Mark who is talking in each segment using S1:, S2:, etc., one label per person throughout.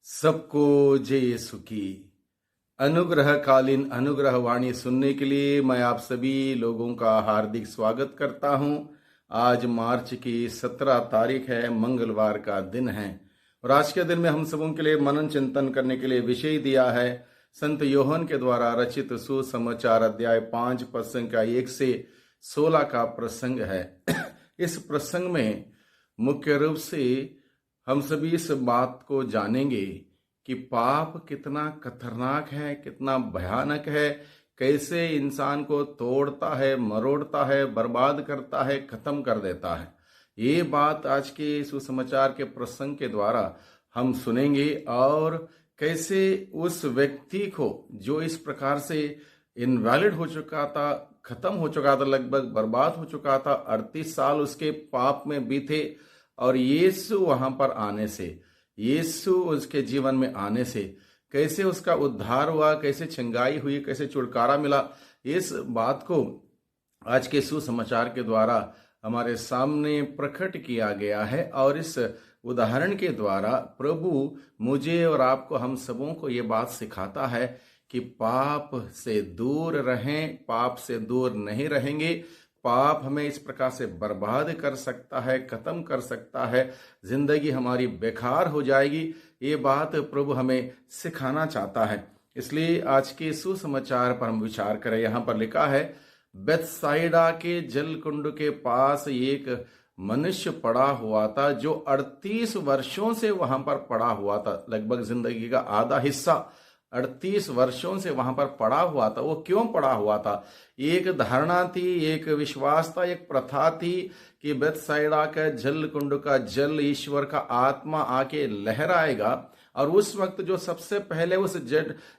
S1: सबको जय यीशु की। अनुग्रहकालीन अनुग्रह वाणी सुनने के लिए मैं आप सभी लोगों का हार्दिक स्वागत करता हूं। आज मार्च की 17 तारीख है, मंगलवार का दिन है और आज के दिन में हम सबों के लिए मनन चिंतन करने के लिए विषय दिया है संत योहन के द्वारा रचित सुसमाचार अध्याय 5 पद संख्या 1 से 16 का प्रसंग है। इस प्रसंग में मुख्य रूप से हम सभी इस बात को जानेंगे कि पाप कितना खतरनाक है, कितना भयानक है, कैसे इंसान को तोड़ता है, मरोड़ता है, बर्बाद करता है, खत्म कर देता है। ये बात आज के सुसमाचार के प्रसंग के द्वारा हम सुनेंगे और कैसे उस व्यक्ति को जो इस प्रकार से इनवैलिड हो चुका था, खत्म हो चुका था, लगभग बर्बाद हो चुका था, 38 साल उसके पाप में बीते और यीशु वहां पर आने से, यीशु उसके जीवन में आने से कैसे उसका उद्धार हुआ, कैसे चंगाई हुई, कैसे छुटकारा मिला, इस बात को आज के सुसमाचार के द्वारा हमारे सामने प्रकट किया गया है। और इस उदाहरण के द्वारा प्रभु मुझे और आपको, हम सबों को ये बात सिखाता है कि पाप से दूर रहें, पाप से दूर नहीं रहेंगे। पाप हमें इस प्रकार से बर्बाद कर सकता है, खत्म कर सकता है, जिंदगी हमारी बेकार हो जाएगी। ये बात प्रभु हमें सिखाना चाहता है। इसलिए आज के सुसमाचार पर हम विचार करें। यहाँ पर लिखा है, बेथसाइदा के जल कुंड के पास एक मनुष्य पड़ा हुआ था जो 38 वर्षों से वहां पर पड़ा हुआ था। लगभग जिंदगी का आधा हिस्सा 38 वर्षों से वहां पर पड़ा हुआ था। वो क्यों पड़ा हुआ था? एक धारणा थी, एक विश्वास था, एक प्रथा थी कि बेथसाइदा का जल कुंड का जल, ईश्वर का आत्मा आके लहराएगा और उस वक्त जो सबसे पहले उस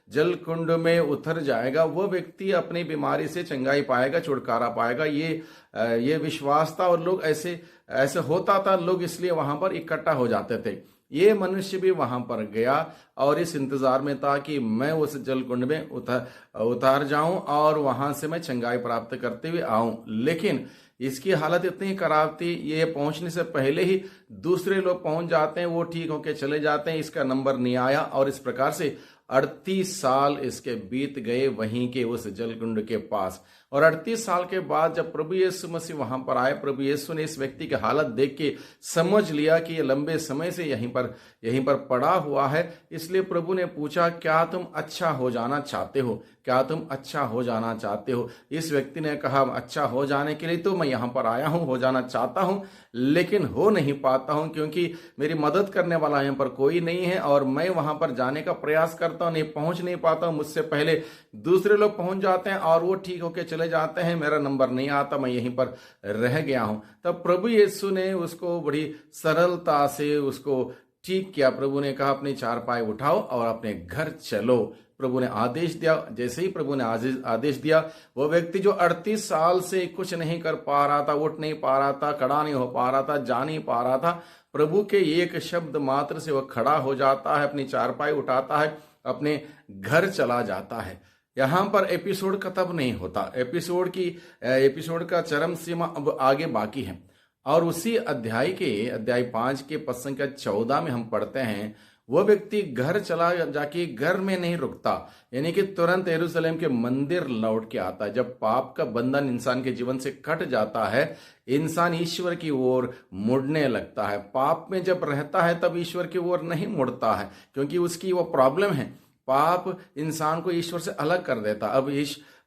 S1: जल कुंड में उतर जाएगा वो व्यक्ति अपनी बीमारी से चंगाई पाएगा, छुटकारा पाएगा। ये विश्वास था और लोग ऐसे होता था, लोग इसलिए वहां पर इकट्ठा हो जाते थे। ये मनुष्य भी वहां पर गया और इस इंतजार में था कि मैं उस जल कुंड में उतार जाऊं और वहां से मैं चंगाई प्राप्त करते हुए आऊं। लेकिन इसकी हालत इतनी खराब थी, ये पहुंचने से पहले ही दूसरे लोग पहुंच जाते हैं, वो ठीक होके चले जाते हैं, इसका नंबर नहीं आया और इस प्रकार से 38 साल इसके बीत गए वहीं के उस जलकुंड के पास। और 38 साल के बाद जब प्रभु यीशु मसीह वहां पर आए, प्रभु यीशु ने इस व्यक्ति की हालत देख के समझ लिया कि ये लंबे समय से यहीं पर पड़ा हुआ है। इसलिए प्रभु ने पूछा, क्या तुम अच्छा हो जाना चाहते हो? क्या तुम अच्छा हो जाना चाहते हो? इस व्यक्ति ने कहा, अच्छा हो जाने के लिए तो मैं यहां पर आया हूं, हो जाना चाहता हूं, लेकिन हो नहीं पाता हूं क्योंकि मेरी मदद करने वाला यहां पर कोई नहीं है और मैं वहां पर जाने का प्रयास करता हूं, नहीं पहुंच नहीं पाता हूं। मुझसे पहले दूसरे लोग पहुंच जाते हैं और वो ठीक होके चले जाते हैं, मेरा नंबर नहीं आता, मैं यहीं पर रह गया हूं। तब प्रभु यीशु ने उसको बड़ी सरलता से उसको ठीक किया। प्रभु ने कहा, अपनी चारपाई उठाओ और अपने घर चलो। प्रभु ने आदेश दिया। जैसे ही प्रभु ने आदेश दिया, वो व्यक्ति जो 38 साल से कुछ नहीं कर पा रहा था, उठ नहीं पा रहा था, खड़ा नहीं हो पा रहा था, जा नहीं पा रहा था, प्रभु के एक शब्द मात्र से वह खड़ा हो जाता है, अपनी चारपाई उठाता है, अपने घर चला जाता है। यहां पर एपिसोड खत्म नहीं होता। एपिसोड का चरम सीमा अब आगे बाकी है। और उसी अध्याय 5 के पद संख्या 14 में हम पढ़ते हैं, वो व्यक्ति घर चला जाके घर में नहीं रुकता, यानी कि तुरंत यरूशलेम के मंदिर लौट के आता है। जब पाप का बंधन इंसान के जीवन से कट जाता है, इंसान ईश्वर की ओर मुड़ने लगता है। पाप में जब रहता है तब ईश्वर की ओर नहीं मुड़ता है क्योंकि उसकी वो प्रॉब्लम है। पाप इंसान को ईश्वर से अलग कर देता। अब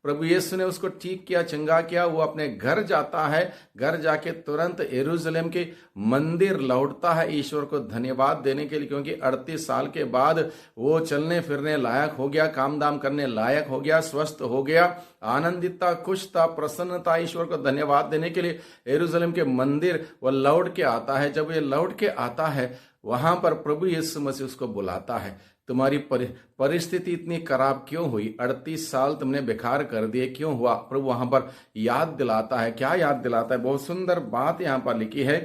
S1: प्रभु यीशु ने उसको ठीक किया, चंगा किया, वो अपने घर जाता है। घर जाके तुरंत यरूशलेम के मंदिर लौटता है ईश्वर को धन्यवाद देने के लिए, क्योंकि 38 साल के बाद वो चलने फिरने लायक हो गया, काम दाम करने लायक हो गया, स्वस्थ हो गया, आनंदित था, खुश था, प्रसन्न था। ईश्वर को धन्यवाद देने के लिए यरूशलेम के मंदिर वो लौट के आता है। जब ये लौट के आता है, वहां पर प्रभु यीशु मसीह उसको बुलाता है, तुम्हारी परिस्थिति इतनी खराब क्यों हुई? 38 साल तुमने बेकार कर दिए, क्यों हुआ? प्रभु वहां पर याद दिलाता है। क्या याद दिलाता है? बहुत सुंदर बात यहां पर लिखी है।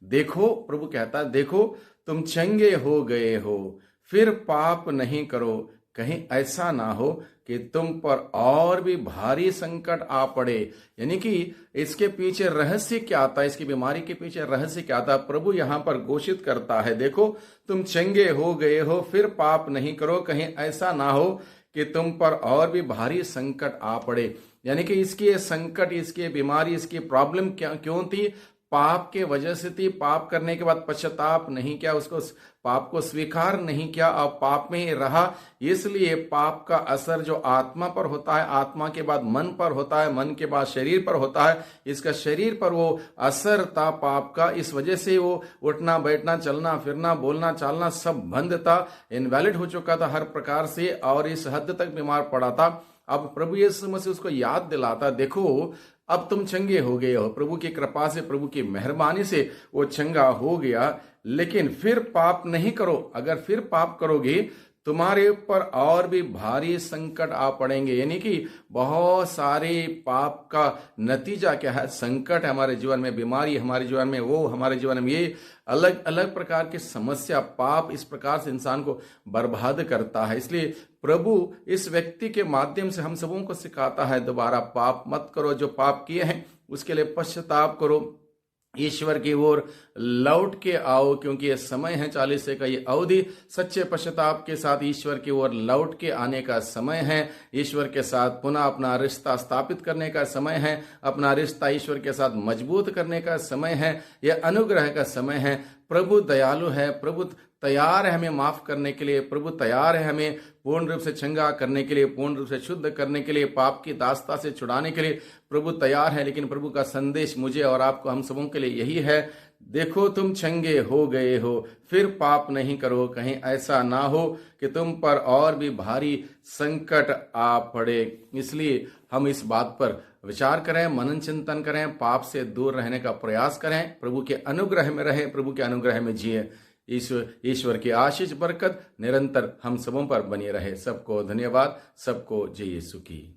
S1: देखो, प्रभु कहता है, देखो तुम चंगे हो गए हो, फिर पाप नहीं करो, कहीं ऐसा ना हो कि तुम पर और भी भारी संकट आ पड़े। यानी कि इसके पीछे रहस्य क्या था, इसकी बीमारी के पीछे रहस्य क्या था, प्रभु यहां पर घोषित करता है, देखो तुम चंगे हो गए हो, फिर पाप नहीं करो, कहीं ऐसा ना हो कि तुम पर और भी भारी संकट आ पड़े। यानी कि इसकी संकट, इसकी बीमारी, इसकी प्रॉब्लम क्यों थी? पाप के वजह से थी। पाप करने के बाद पश्चाताप नहीं किया, उसको पाप को स्वीकार नहीं किया और पाप में ही रहा। इसलिए पाप का असर जो आत्मा पर होता है, आत्मा के बाद मन पर होता है, मन के बाद शरीर पर होता है, इसका शरीर पर वो असर था पाप का। इस वजह से वो उठना बैठना, चलना फिरना, बोलना चालना सब बंद था, इनवैलिड हो चुका था हर प्रकार से, और इस हद तक बीमार पड़ा था। अब प्रभु यीशु मसीह उसको याद दिलाता, देखो अब तुम चंगे हो गए हो, प्रभु की कृपा से, प्रभु की मेहरबानी से वो चंगा हो गया, लेकिन फिर पाप नहीं करो। अगर फिर पाप करोगे तुम्हारे ऊपर और भी भारी संकट आ पड़ेंगे। यानी कि बहुत सारे पाप का नतीजा क्या है? संकट है हमारे जीवन में, बीमारी हमारे जीवन में, वो हमारे जीवन में, ये अलग अलग प्रकार की समस्या, पाप इस प्रकार से इंसान को बर्बाद करता है। इसलिए प्रभु इस व्यक्ति के माध्यम से हम सबों को सिखाता है, दोबारा पाप मत करो, जो पाप किए हैं उसके लिए पश्चाताप करो, ईश्वर की ओर लौट के आओ, क्योंकि ये समय है 40 का ये अवधि सच्चे पश्चाताप के साथ ईश्वर की ओर लौट के आने का समय है। ईश्वर के साथ पुनः अपना रिश्ता स्थापित करने का समय है, अपना रिश्ता ईश्वर के साथ मजबूत करने का समय है, यह अनुग्रह का समय है। प्रभु दयालु है, प्रभु तैयार है हमें माफ करने के लिए, प्रभु तैयार है हमें पूर्ण रूप से चंगा करने के लिए, पूर्ण रूप से शुद्ध करने के लिए, पाप की दास्ता से छुड़ाने के लिए प्रभु तैयार है। लेकिन प्रभु का संदेश मुझे और आपको, हम सबों के लिए यही है, देखो तुम चंगे हो गए हो, फिर पाप नहीं करो, कहीं ऐसा ना हो कि तुम पर और भी भारी संकट आ पड़े। इसलिए हम इस बात पर विचार करें, मनन चिंतन करें, पाप से दूर रहने का प्रयास करें, प्रभु के अनुग्रह में रहें, प्रभु के अनुग्रह में जिए। ईश्वर की आशीष बरकत निरंतर हम सबों पर बनी रहे। सबको धन्यवाद, सबको जय यीशु की।